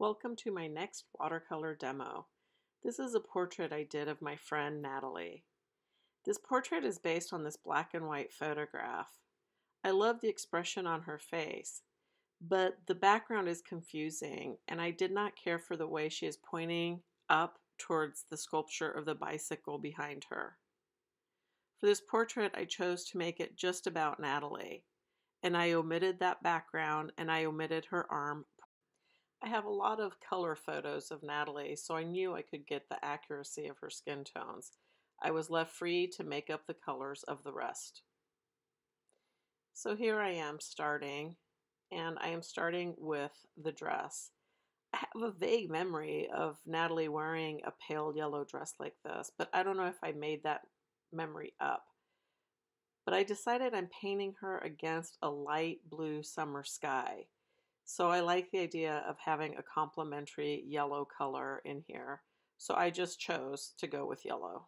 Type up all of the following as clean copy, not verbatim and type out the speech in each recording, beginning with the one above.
Welcome to my next watercolor demo. This is a portrait I did of my friend Nathalie. This portrait is based on this black and white photograph. I love the expression on her face, but the background is confusing and I did not care for the way she is pointing up towards the sculpture of the bicycle behind her. For this portrait, I chose to make it just about Nathalie, and I omitted that background and I omitted her arm. I have a lot of color photos of Nathalie, so I knew I could get the accuracy of her skin tones. I was left free to make up the colors of the rest. So here I am starting, and I am starting with the dress. I have a vague memory of Nathalie wearing a pale yellow dress like this, but I don't know if I made that memory up. But I decided I'm painting her against a light blue summer sky. So I like the idea of having a complementary yellow color in here. So I just chose to go with yellow.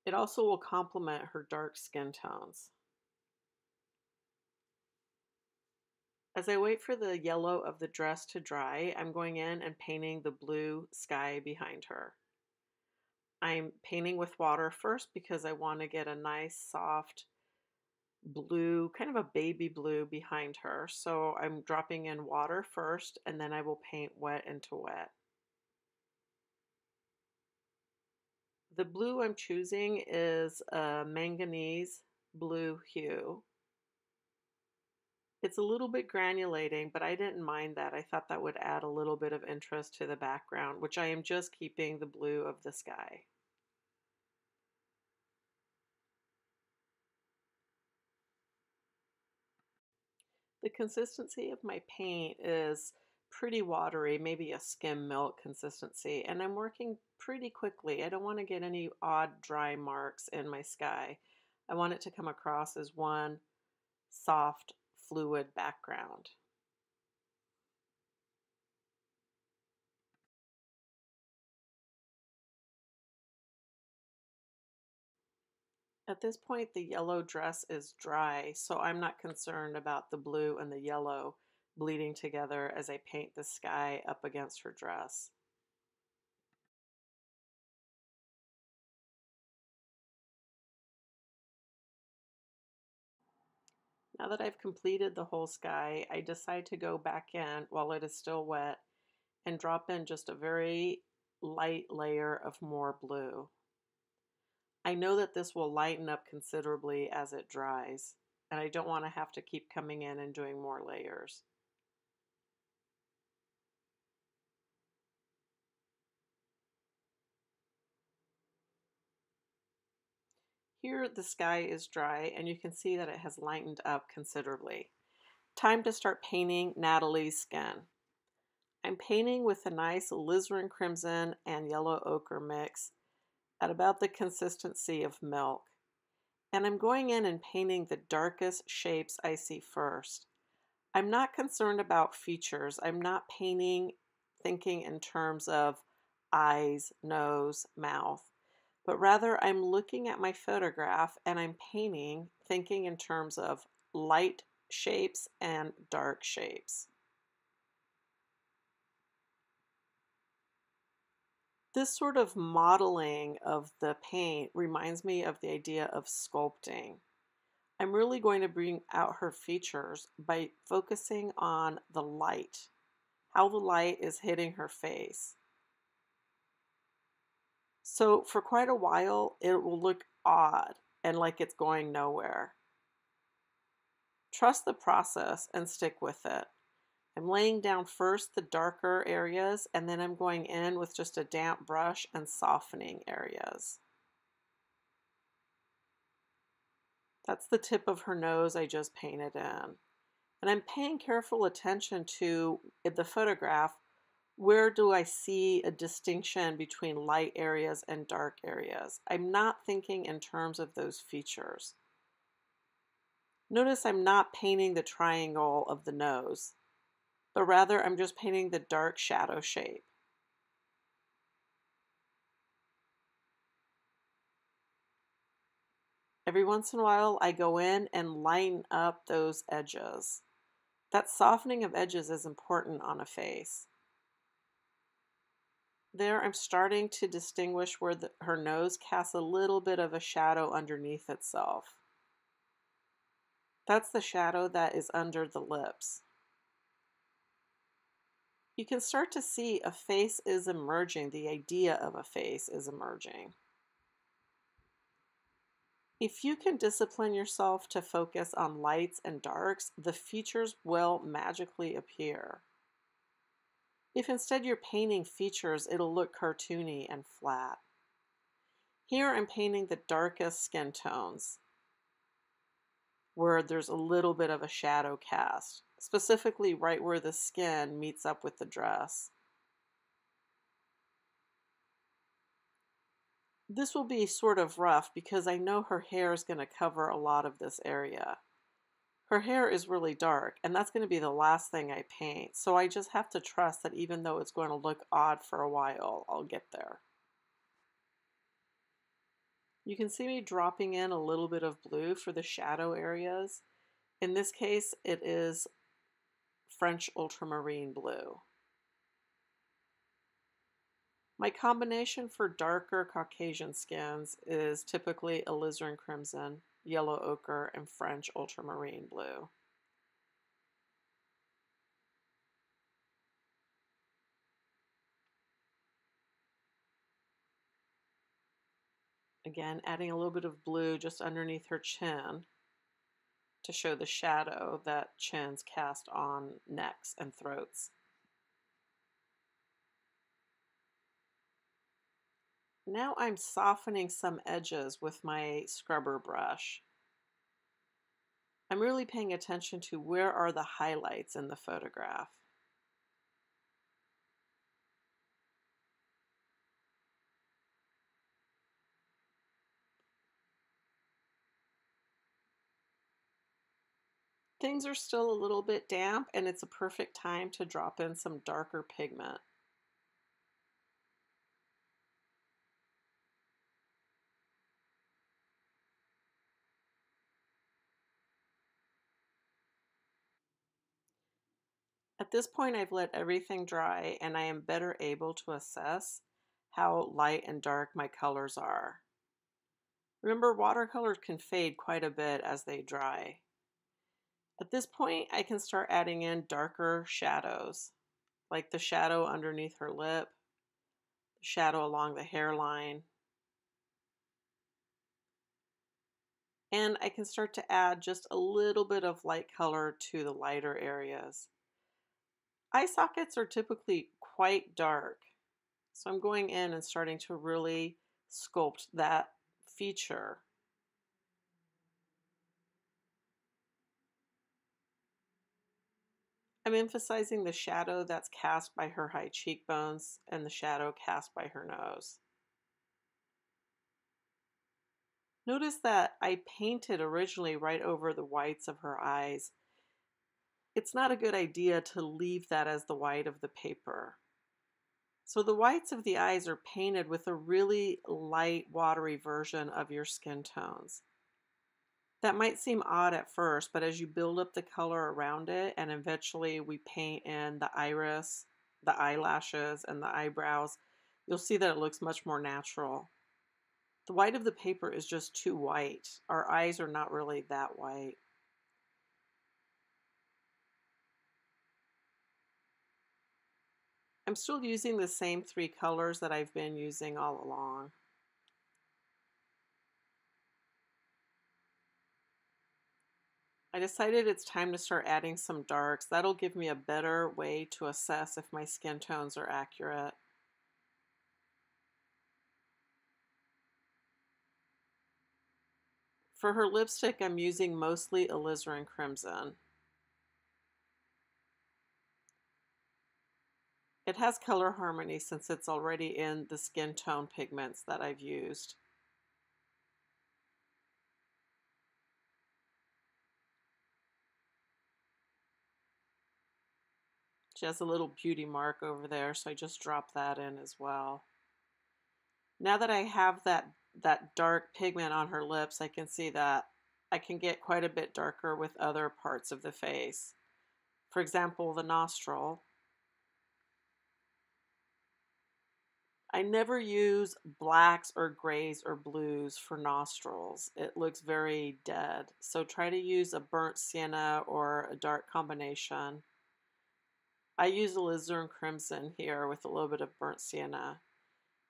It also will complement her dark skin tones. As I wait for the yellow of the dress to dry, I'm going in and painting the blue sky behind her. I'm painting with water first because I want to get a nice soft blue, kind of a baby blue behind her. So I'm dropping in water first and then I will paint wet into wet. The blue I'm choosing is a Manganese Blue Hue. It's a little bit granulating, but I didn't mind that. I thought that would add a little bit of interest to the background, which I am just keeping the blue of the sky. The consistency of my paint is pretty watery, maybe a skim milk consistency, and I'm working pretty quickly. I don't want to get any odd dry marks in my sky. I want it to come across as one soft, fluid background. At this point, the yellow dress is dry, so I'm not concerned about the blue and the yellow bleeding together as I paint the sky up against her dress. Now that I've completed the whole sky, I decide to go back in while it is still wet and drop in just a very light layer of more blue. I know that this will lighten up considerably as it dries, and I don't want to have to keep coming in and doing more layers. Here the sky is dry and you can see that it has lightened up considerably. Time to start painting Nathalie's skin. I'm painting with a nice Alizarin Crimson and yellow ochre mix at about the consistency of milk. And I'm going in and painting the darkest shapes I see first. I'm not concerned about features. I'm not painting thinking in terms of eyes, nose, mouth, but rather I'm looking at my photograph and I'm painting thinking in terms of light shapes and dark shapes. This sort of modeling of the paint reminds me of the idea of sculpting. I'm really going to bring out her features by focusing on the light, how the light is hitting her face. So for quite a while, it will look odd and like it's going nowhere. Trust the process and stick with it. I'm laying down first the darker areas and then I'm going in with just a damp brush and softening areas. That's the tip of her nose I just painted in. And I'm paying careful attention to the photograph. Where do I see a distinction between light areas and dark areas? I'm not thinking in terms of those features. Notice I'm not painting the triangle of the nose, but rather I'm just painting the dark shadow shape. Every once in a while, I go in and lighten up those edges. That softening of edges is important on a face. There, I'm starting to distinguish where her nose casts a little bit of a shadow underneath itself. That's the shadow that is under the lips. You can start to see a face is emerging. The idea of a face is emerging. If you can discipline yourself to focus on lights and darks, the features will magically appear. If instead you're painting features, it'll look cartoony and flat. Here I'm painting the darkest skin tones, where there's a little bit of a shadow cast, specifically right where the skin meets up with the dress. This will be sort of rough because I know her hair is going to cover a lot of this area. Her hair is really dark, and that's going to be the last thing I paint, so I just have to trust that even though it's going to look odd for a while, I'll get there. You can see me dropping in a little bit of blue for the shadow areas. In this case, it is French Ultramarine blue. My combination for darker Caucasian skins is typically Alizarin Crimson, Yellow Ochre, and French Ultramarine blue. Again, adding a little bit of blue just underneath her chin to show the shadow that chins cast on necks and throats. Now I'm softening some edges with my scrubber brush. I'm really paying attention to where are the highlights in the photograph. Things are still a little bit damp, and it's a perfect time to drop in some darker pigment. At this point, I've let everything dry, and I am better able to assess how light and dark my colors are. Remember, watercolors can fade quite a bit as they dry. At this point, I can start adding in darker shadows, like the shadow underneath her lip, the shadow along the hairline, and I can start to add just a little bit of light color to the lighter areas. Eye sockets are typically quite dark, so I'm going in and starting to really sculpt that feature. I'm emphasizing the shadow that's cast by her high cheekbones and the shadow cast by her nose. Notice that I painted originally right over the whites of her eyes. It's not a good idea to leave that as the white of the paper. So the whites of the eyes are painted with a really light, watery version of your skin tones. That might seem odd at first, but as you build up the color around it, and eventually we paint in the iris, the eyelashes, and the eyebrows, you'll see that it looks much more natural. The white of the paper is just too white. Our eyes are not really that white. I'm still using the same three colors that I've been using all along. I decided it's time to start adding some darks. That'll give me a better way to assess if my skin tones are accurate. For her lipstick, I'm using mostly Alizarin Crimson. It has color harmony since it's already in the skin tone pigments that I've used. She has a little beauty mark over there, so I just dropped that in as well. Now that I have that dark pigment on her lips, I can see that I can get quite a bit darker with other parts of the face. For example, the nostril. I never use blacks or grays or blues for nostrils. It looks very dead. So try to use a burnt sienna or a dark combination. I use Alizarin Crimson here with a little bit of burnt sienna.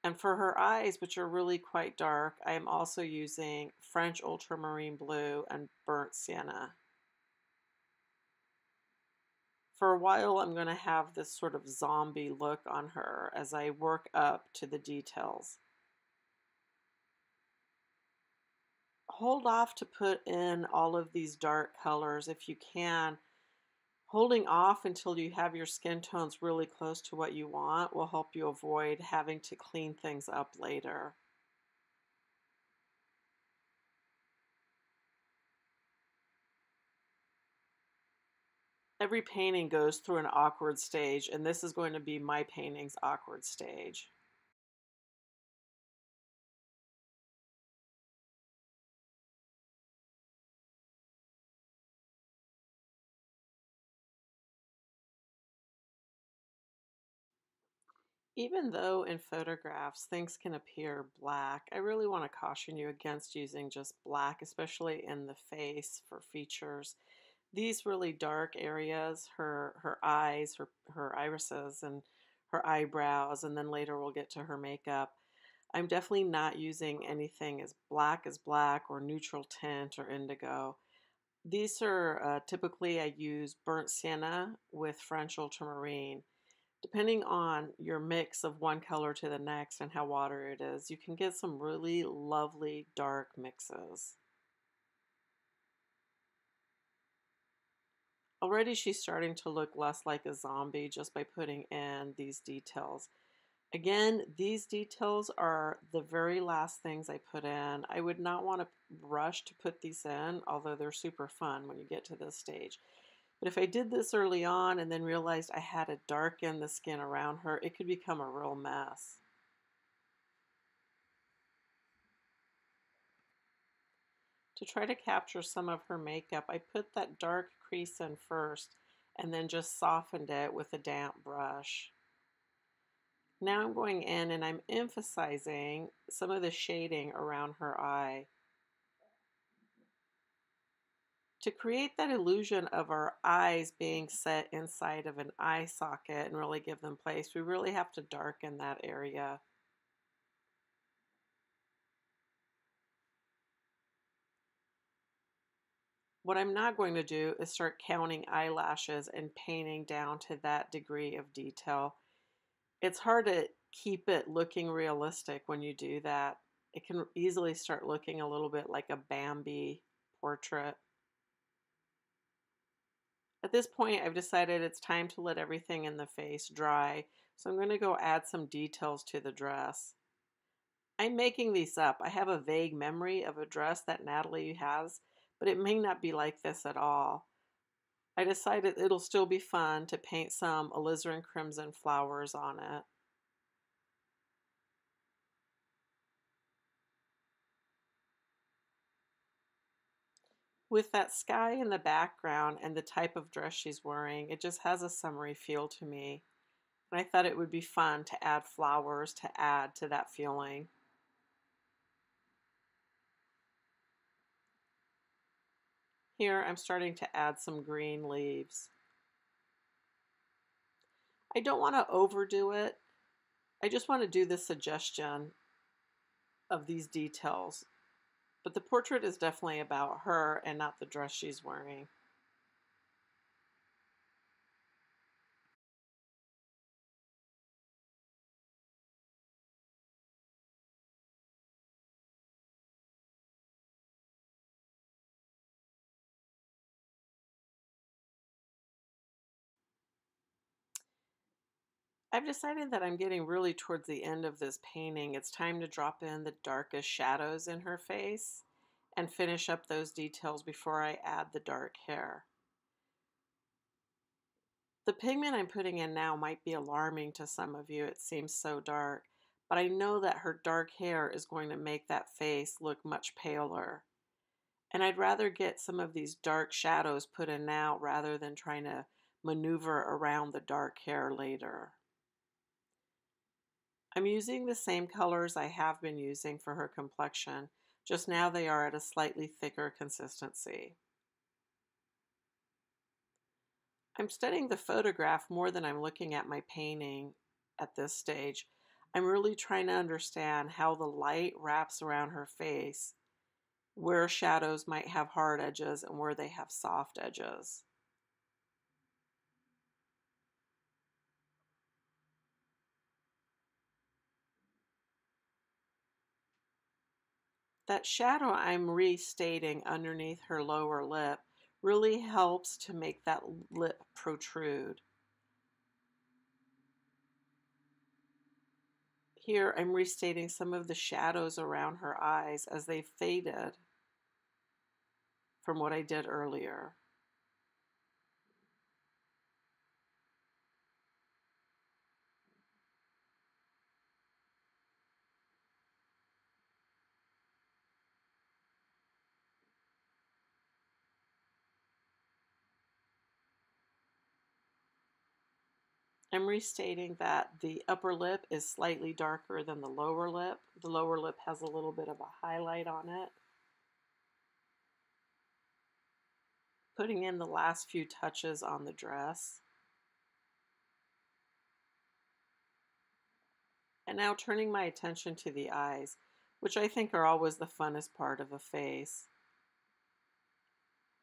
And for her eyes, which are really quite dark, I am also using French Ultramarine Blue and burnt sienna. For a while, I'm going to have this sort of zombie look on her as I work up to the details. Hold off to put in all of these dark colors if you can. Holding off until you have your skin tones really close to what you want will help you avoid having to clean things up later. Every painting goes through an awkward stage, and this is going to be my painting's awkward stage. Even though in photographs things can appear black, I really want to caution you against using just black, especially in the face for features. These really dark areas, her eyes, her irises, and her eyebrows, and then later we'll get to her makeup. I'm definitely not using anything as black or neutral tint or indigo. These are typically I use burnt sienna with French ultramarine. Depending on your mix of one color to the next and how watery it is, you can get some really lovely dark mixes. Already she's starting to look less like a zombie just by putting in these details. Again, these details are the very last things I put in. I would not want to rush to put these in, although they're super fun when you get to this stage. But if I did this early on and then realized I had to darken the skin around her, it could become a real mess. To try to capture some of her makeup, I put that dark crease in first and then just softened it with a damp brush. Now I'm going in and I'm emphasizing some of the shading around her eye. To create that illusion of our eyes being set inside of an eye socket and really give them place, we really have to darken that area. What I'm not going to do is start counting eyelashes and painting down to that degree of detail. It's hard to keep it looking realistic when you do that. It can easily start looking a little bit like a Bambi portrait. At this point, I've decided it's time to let everything in the face dry, so I'm going to go add some details to the dress. I'm making these up. I have a vague memory of a dress that Nathalie has, but it may not be like this at all. I decided it'll still be fun to paint some alizarin crimson flowers on it. With that sky in the background and the type of dress she's wearing, it just has a summery feel to me. And I thought it would be fun to add flowers to add to that feeling. Here I'm starting to add some green leaves. I don't want to overdo it. I just want to do the suggestion of these details. But the portrait is definitely about her and not the dress she's wearing. I've decided that I'm getting really towards the end of this painting. It's time to drop in the darkest shadows in her face and finish up those details before I add the dark hair. The pigment I'm putting in now might be alarming to some of you. It seems so dark, but I know that her dark hair is going to make that face look much paler. And I'd rather get some of these dark shadows put in now rather than trying to maneuver around the dark hair later. I'm using the same colors I have been using for her complexion, just now they are at a slightly thicker consistency. I'm studying the photograph more than I'm looking at my painting at this stage. I'm really trying to understand how the light wraps around her face, where shadows might have hard edges and where they have soft edges. That shadow I'm restating underneath her lower lip really helps to make that lip protrude. Here I'm restating some of the shadows around her eyes as they faded from what I did earlier. I'm restating that the upper lip is slightly darker than the lower lip. The lower lip has a little bit of a highlight on it. Putting in the last few touches on the dress. And now turning my attention to the eyes, which I think are always the funnest part of a face.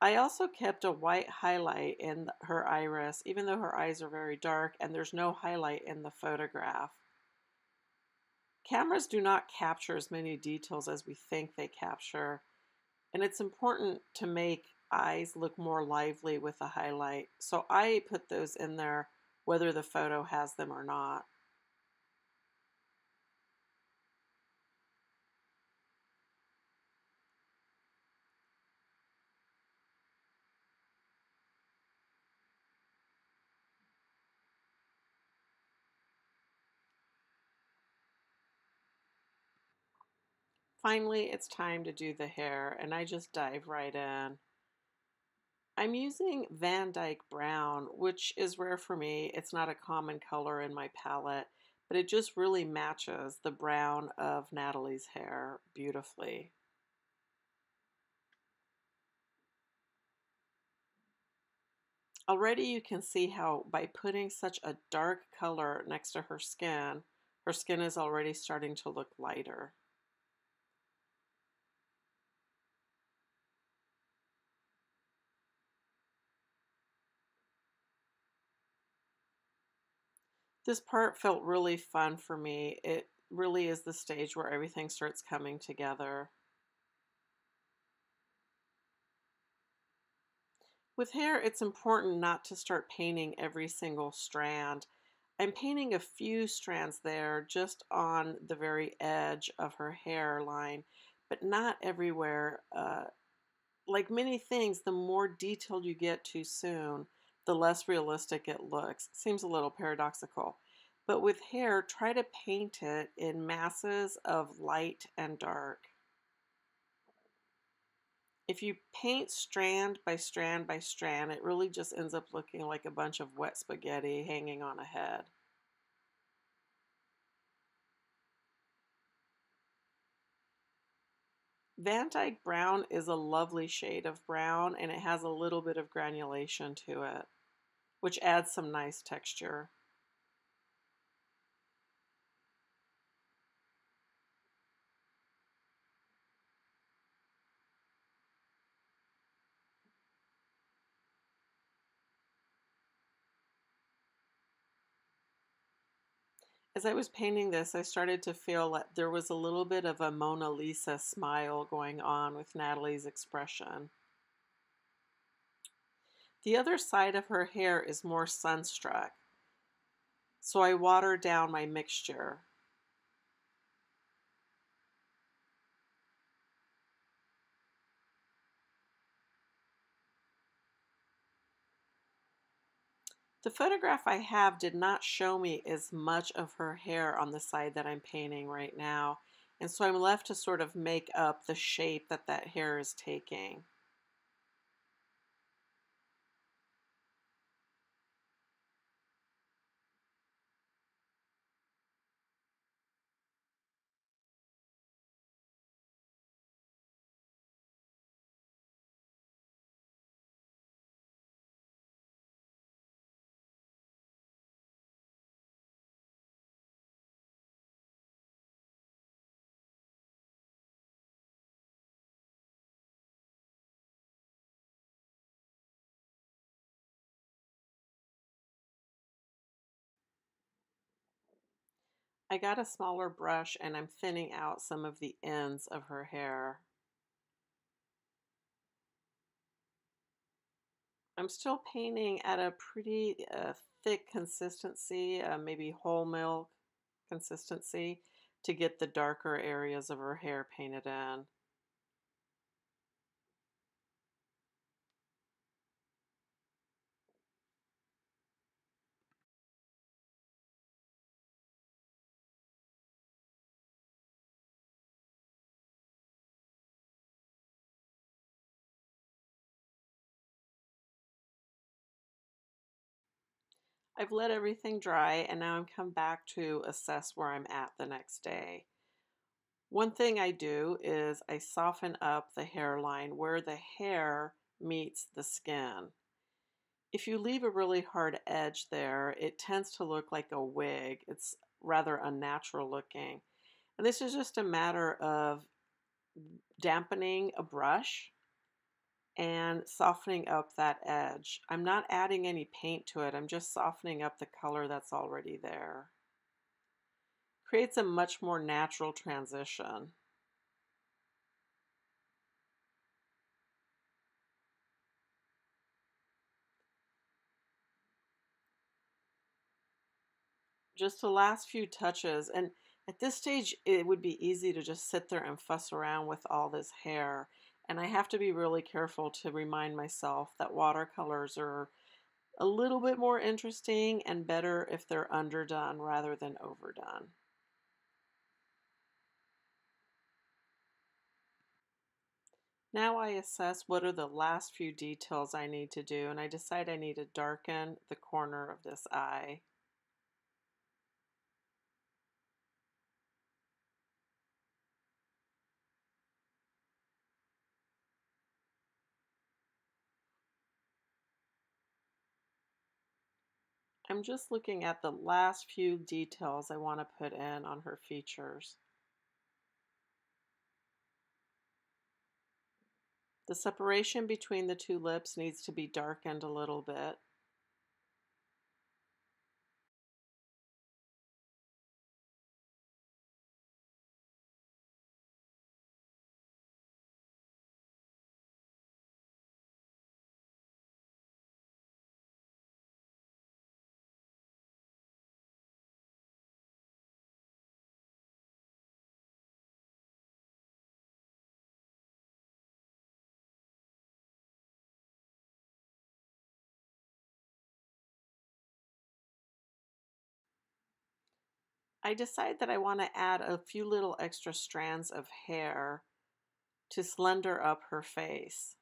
I also kept a white highlight in her iris, even though her eyes are very dark and there's no highlight in the photograph. Cameras do not capture as many details as we think they capture, and it's important to make eyes look more lively with a highlight. So I put those in there whether the photo has them or not. Finally, it's time to do the hair, and I just dive right in. I'm using Van Dyck Brown, which is rare for me. It's not a common color in my palette, but it just really matches the brown of Nathalie's hair beautifully. Already you can see how by putting such a dark color next to her skin is already starting to look lighter. This part felt really fun for me. It really is the stage where everything starts coming together. With hair, it's important not to start painting every single strand. I'm painting a few strands there just on the very edge of her hairline, but not everywhere. Like many things, the more detailed you get too soon, the less realistic it looks. Seems a little paradoxical. But with hair, try to paint it in masses of light and dark. If you paint strand by strand by strand, it really just ends up looking like a bunch of wet spaghetti hanging on a head. Van Dyck Brown is a lovely shade of brown and it has a little bit of granulation to it, which adds some nice texture. As I was painting this, I started to feel like there was a little bit of a Mona Lisa smile going on with Nathalie's expression. The other side of her hair is more sunstruck, so I water down my mixture. The photograph I have did not show me as much of her hair on the side that I'm painting right now, and so I'm left to sort of make up the shape that that hair is taking. I got a smaller brush and I'm thinning out some of the ends of her hair. I'm still painting at a pretty thick consistency, maybe whole milk consistency, to get the darker areas of her hair painted in. I've let everything dry and now I'm come back to assess where I'm at the next day. One thing I do is I soften up the hairline where the hair meets the skin. If you leave a really hard edge there, it tends to look like a wig. It's rather unnatural looking. And this is just a matter of dampening a brush and softening up that edge. I'm not adding any paint to it. I'm just softening up the color that's already there. Creates a much more natural transition. Just the last few touches. And at this stage, it would be easy to just sit there and fuss around with all this hair. And I have to be really careful to remind myself that watercolors are a little bit more interesting and better if they're underdone rather than overdone. Now I assess what are the last few details I need to do, and I decide I need to darken the corner of this eye. I'm just looking at the last few details I want to put in on her features. The separation between the two lips needs to be darkened a little bit. I decide that I want to add a few little extra strands of hair to slender up her face.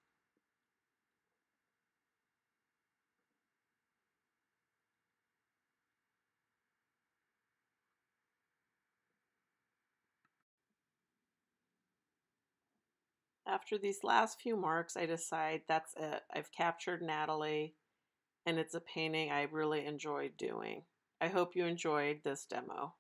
After these last few marks, I decide that's it. I've captured Nathalie, and it's a painting I really enjoyed doing. I hope you enjoyed this demo.